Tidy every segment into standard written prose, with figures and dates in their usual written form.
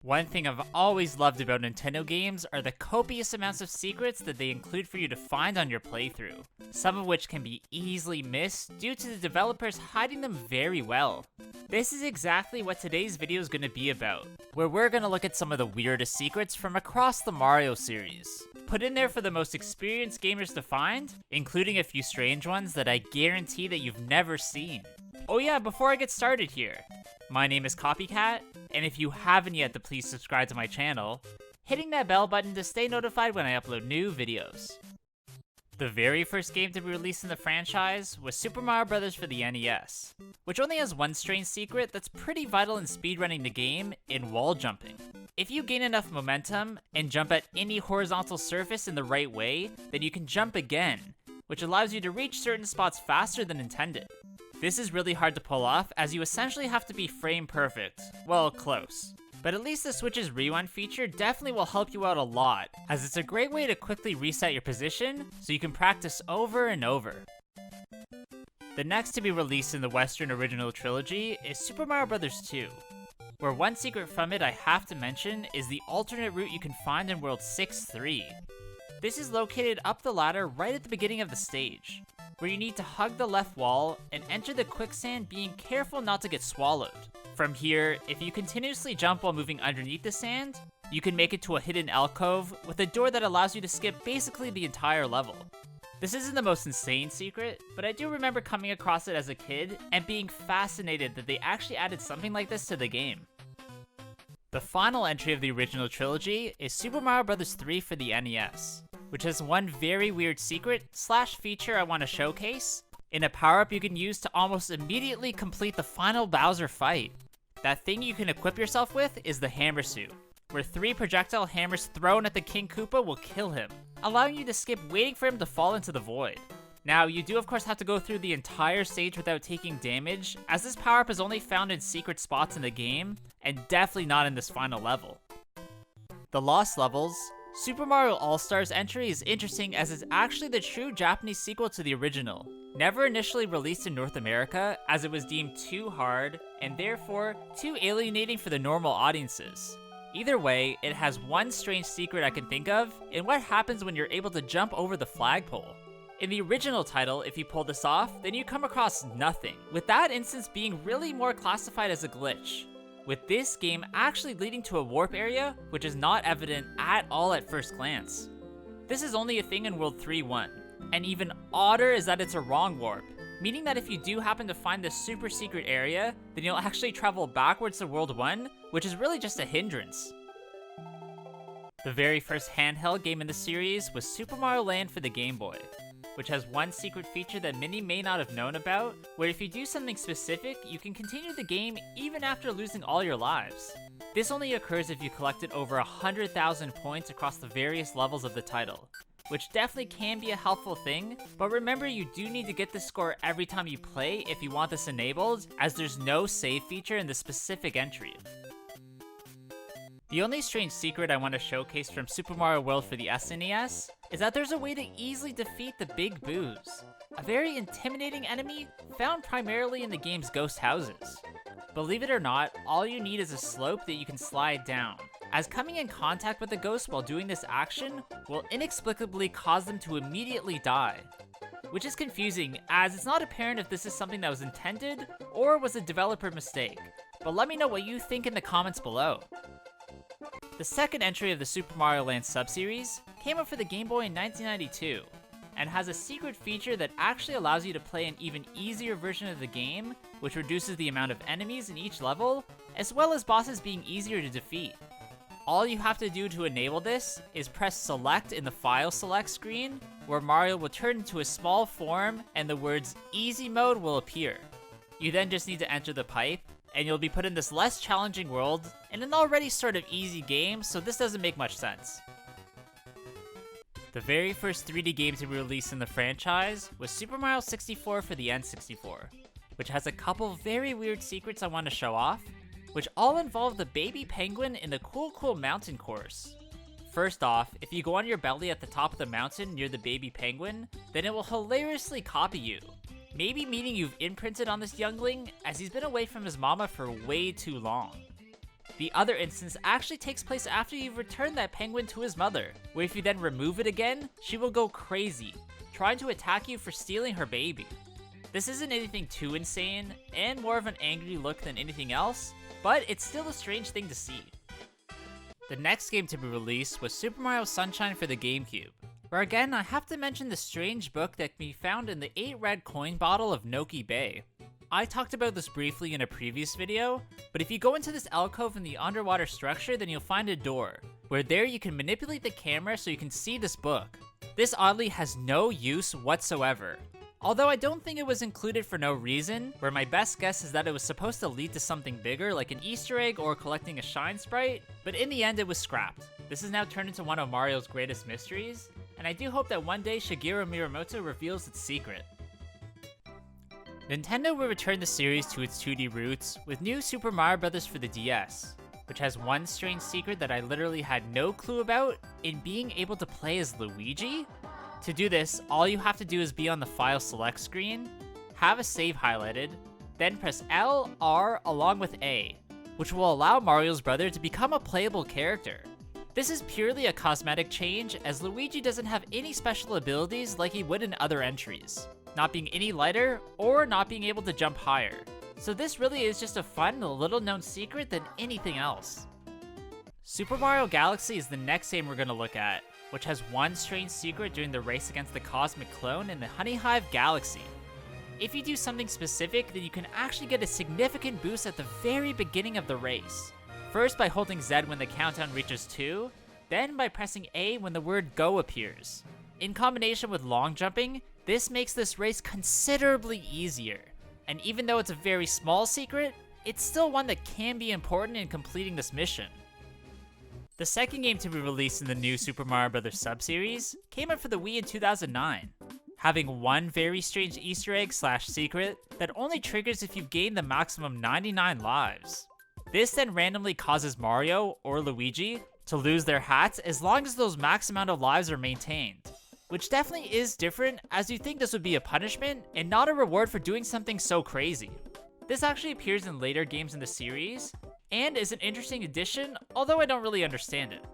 One thing I've always loved about Nintendo games are the copious amounts of secrets that they include for you to find on your playthrough, some of which can be easily missed due to the developers hiding them very well. This is exactly what today's video is going to be about, where we're going to look at some of the weirdest secrets from across the Mario series, put in there for the most experienced gamers to find, including a few strange ones that I guarantee that you've never seen. Oh yeah, before I get started here, my name is Copycat, and if you haven't yet to please subscribe to my channel, hitting that bell button to stay notified when I upload new videos. The very first game to be released in the franchise was Super Mario Bros. For the NES, which only has one strange secret that's pretty vital in speedrunning the game in wall jumping. If you gain enough momentum and jump at any horizontal surface in the right way, then you can jump again, which allows you to reach certain spots faster than intended. This is really hard to pull off, as you essentially have to be frame perfect. Well, close. But at least the Switch's rewind feature definitely will help you out a lot, as it's a great way to quickly reset your position, so you can practice over and over. The next to be released in the Western original trilogy is Super Mario Bros. 2, where one secret from it I have to mention is the alternate route you can find in World 6-3. This is located up the ladder right at the beginning of the stage, where you need to hug the left wall and enter the quicksand, being careful not to get swallowed. From here, if you continuously jump while moving underneath the sand, you can make it to a hidden alcove with a door that allows you to skip basically the entire level. This isn't the most insane secret, but I do remember coming across it as a kid and being fascinated that they actually added something like this to the game. The final entry of the original trilogy is Super Mario Bros. 3 for the NES, which has one very weird secret / feature I want to showcase in a power-up you can use to almost immediately complete the final Bowser fight. That thing you can equip yourself with is the Hammer Suit, where 3 projectile hammers thrown at the King Koopa will kill him, allowing you to skip waiting for him to fall into the void. Now, you do of course have to go through the entire stage without taking damage, as this power-up is only found in secret spots in the game, and definitely not in this final level. The Lost Levels, Super Mario All-Stars entry is interesting as it's actually the true Japanese sequel to the original, never initially released in North America as it was deemed too hard and therefore too alienating for the normal audiences. Either way, it has one strange secret I can think of in what happens when you're able to jump over the flagpole. In the original title, if you pull this off, then you come across nothing, with that instance being really more classified as a glitch, with this game actually leading to a warp area which is not evident at all at first glance. This is only a thing in World 3-1, and even odder is that it's a wrong warp, meaning that if you do happen to find this super secret area, then you'll actually travel backwards to World 1, which is really just a hindrance. The very first handheld game in the series was Super Mario Land for the Game Boy, which has one secret feature that many may not have known about, where if you do something specific, you can continue the game even after losing all your lives. This only occurs if you collected over 100,000 points across the various levels of the title, which definitely can be a helpful thing, but remember you do need to get the score every time you play if you want this enabled, as there's no save feature in the specific entry. The only strange secret I want to showcase from Super Mario World for the SNES is that there's a way to easily defeat the Big Boos, a very intimidating enemy found primarily in the game's ghost houses. Believe it or not, all you need is a slope that you can slide down, as coming in contact with the ghost while doing this action will inexplicably cause them to immediately die. Which is confusing, as it's not apparent if this is something that was intended or was a developer mistake, but let me know what you think in the comments below. The second entry of the Super Mario Land subseries came out for the Game Boy in 1992, and has a secret feature that actually allows you to play an even easier version of the game, which reduces the amount of enemies in each level, as well as bosses being easier to defeat. All you have to do to enable this is press select in the file select screen, where Mario will turn into a small form and the words easy mode will appear. You then just need to enter the pipe, and you'll be put in this less challenging world in an already sort of easy game, so this doesn't make much sense. The very first 3D game to be released in the franchise was Super Mario 64 for the N64, which has a couple very weird secrets I want to show off, which all involve the baby penguin in the Cool Mountain course. First off, if you go on your belly at the top of the mountain near the baby penguin, then it will hilariously copy you, maybe meaning you've imprinted on this youngling as he's been away from his mama for way too long. The other instance actually takes place after you've returned that penguin to his mother, where if you then remove it again, she will go crazy, trying to attack you for stealing her baby. This isn't anything too insane, and more of an angry look than anything else, but it's still a strange thing to see. The next game to be released was Super Mario Sunshine for the GameCube, where again I have to mention the strange book that can be found in the 8 red coin bottle of Noki Bay. I talked about this briefly in a previous video, but if you go into this alcove in the underwater structure, then you'll find a door, where there you can manipulate the camera so you can see this book. This oddly has no use whatsoever. Although I don't think it was included for no reason, where my best guess is that it was supposed to lead to something bigger like an Easter egg or collecting a Shine Sprite, but in the end it was scrapped. This is now turned into one of Mario's greatest mysteries, and I do hope that one day Shigeru Miyamoto reveals its secret. Nintendo will return the series to its 2D roots with new Super Mario Bros. For the DS, which has one strange secret that I literally had no clue about in being able to play as Luigi. To do this, all you have to do is be on the file select screen, have a save highlighted, then press L, R along with A, which will allow Mario's brother to become a playable character. This is purely a cosmetic change, as Luigi doesn't have any special abilities like he would in other entries, not being any lighter or not being able to jump higher. So this really is just a fun, little known secret than anything else. Super Mario Galaxy is the next game we're going to look at, which has one strange secret during the race against the Cosmic Clone in the Honey Hive Galaxy. If you do something specific, then you can actually get a significant boost at the very beginning of the race. First by holding Z when the countdown reaches 2, then by pressing A when the word GO appears. In combination with long jumping, this makes this race considerably easier. And even though it's a very small secret, it's still one that can be important in completing this mission. The second game to be released in the new Super Mario Bros. Sub-series came out for the Wii in 2009, having one very strange Easter egg / secret that only triggers if you've gained the maximum 99 lives. This then randomly causes Mario, or Luigi, to lose their hats as long as those max amount of lives are maintained. Which definitely is different, as you'd think this would be a punishment and not a reward for doing something so crazy. This actually appears in later games in the series, and is an interesting addition, although I don't really understand it.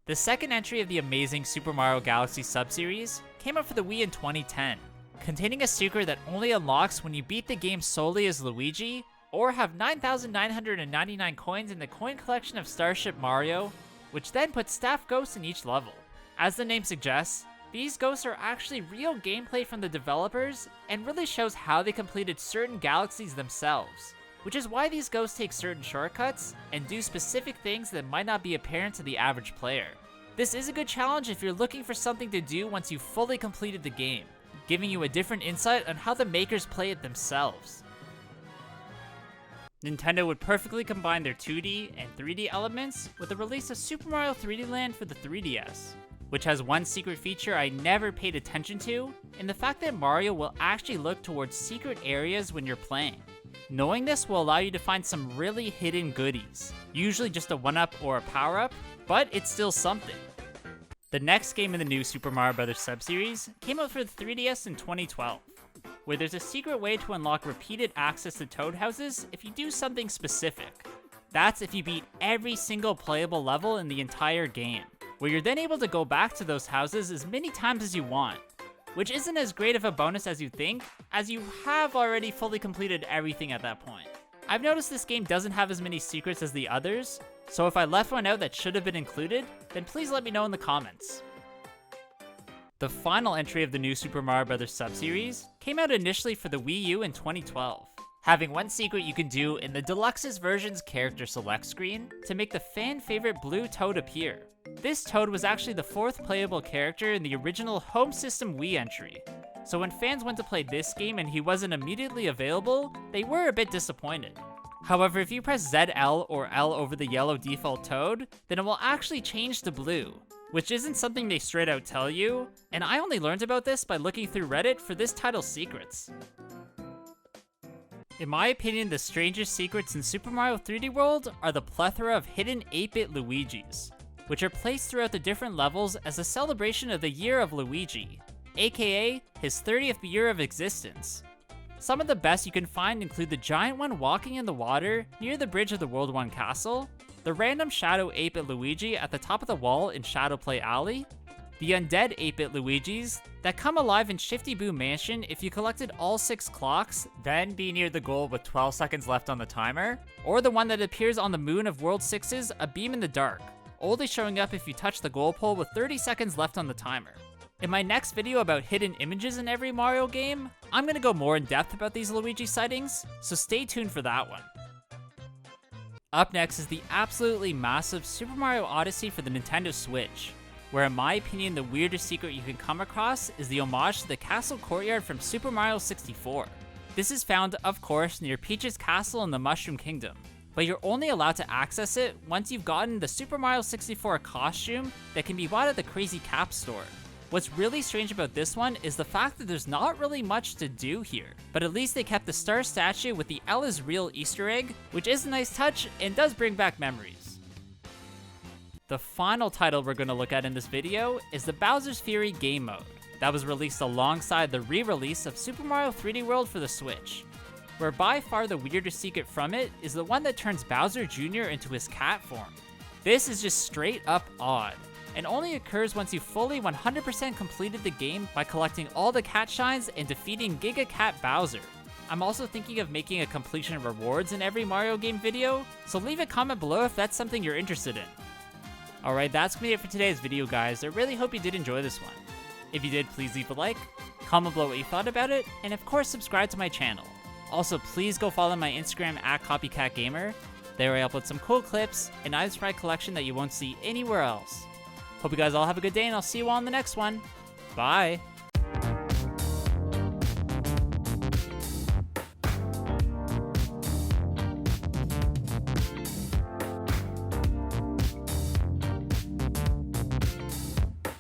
The second entry of the amazing Super Mario Galaxy sub-series came out for the Wii in 2010, containing a secret that only unlocks when you beat the game solely as Luigi, or have 9,999 coins in the coin collection of Starship Mario, which then puts staff ghosts in each level. As the name suggests, these ghosts are actually real gameplay from the developers, and really shows how they completed certain galaxies themselves, which is why these ghosts take certain shortcuts and do specific things that might not be apparent to the average player. This is a good challenge if you're looking for something to do once you've fully completed the game, giving you a different insight on how the makers play it themselves. Nintendo would perfectly combine their 2D and 3D elements with the release of Super Mario 3D Land for the 3DS, which has one secret feature I never paid attention to, in the fact that Mario will actually look towards secret areas when you're playing. Knowing this will allow you to find some really hidden goodies, usually just a 1-up or a power-up, but it's still something. The next game in the new Super Mario Bros. Sub-series came out for the 3DS in 2012, where there's a secret way to unlock repeated access to Toad Houses if you do something specific. That's if you beat every single playable level in the entire game, where you're then able to go back to those houses as many times as you want, which isn't as great of a bonus as you think, as you have already fully completed everything at that point. I've noticed this game doesn't have as many secrets as the others, so if I left one out that should have been included, then please let me know in the comments. The final entry of the new Super Mario Bros. Sub-series came out initially for the Wii U in 2012, having one secret you can do in the Deluxe's version's character select screen to make the fan favorite blue Toad appear. This Toad was actually the 4th playable character in the original Home System Wii entry, so when fans went to play this game and he wasn't immediately available, they were a bit disappointed. However, if you press ZL or L over the yellow default Toad, then it will actually change to blue, which isn't something they straight out tell you, and I only learned about this by looking through Reddit for this title's secrets. In my opinion, the strangest secrets in Super Mario 3D World are the plethora of hidden 8-bit Luigis, which are placed throughout the different levels as a celebration of the Year of Luigi, aka his 30th year of existence. Some of the best you can find include the giant one walking in the water near the bridge of the World 1 castle, the random shadow 8-bit Luigi at the top of the wall in Shadowplay Alley, the undead 8-bit Luigis that come alive in Shifty Boo Mansion if you collected all 6 clocks, then be near the goal with 12 seconds left on the timer, or the one that appears on the moon of World 6's A Beam in the Dark, only showing up if you touch the goal pole with 30 seconds left on the timer. In my next video about hidden images in every Mario game, I'm gonna go more in depth about these Luigi sightings, so stay tuned for that one. Up next is the absolutely massive Super Mario Odyssey for the Nintendo Switch, where in my opinion the weirdest secret you can come across is the homage to the castle courtyard from Super Mario 64. This is found, of course, near Peach's castle in the Mushroom Kingdom, but you're only allowed to access it once you've gotten the Super Mario 64 costume that can be bought at the Crazy Cap store. What's really strange about this one is the fact that there's not really much to do here, but at least they kept the star statue with the L is real Easter egg, which is a nice touch and does bring back memories. The final title we're going to look at in this video is the Bowser's Fury game mode, that was released alongside the re-release of Super Mario 3D World for the Switch, where by far the weirdest secret from it is the one that turns Bowser Jr. into his cat form. This is just straight up odd, and only occurs once you fully 100% completed the game by collecting all the cat shines and defeating Giga Cat Bowser. I'm also thinking of making a completion rewards in every Mario game video, so leave a comment below if that's something you're interested in. Alright, that's gonna be it for today's video, guys. I really hope you did enjoy this one. If you did, please leave a like, comment below what you thought about it, and of course subscribe to my channel. Also, please go follow my Instagram at CopyCatGamer. There I upload some cool clips and items from my collection that you won't see anywhere else. Hope you guys all have a good day, and I'll see you all in the next one. Bye!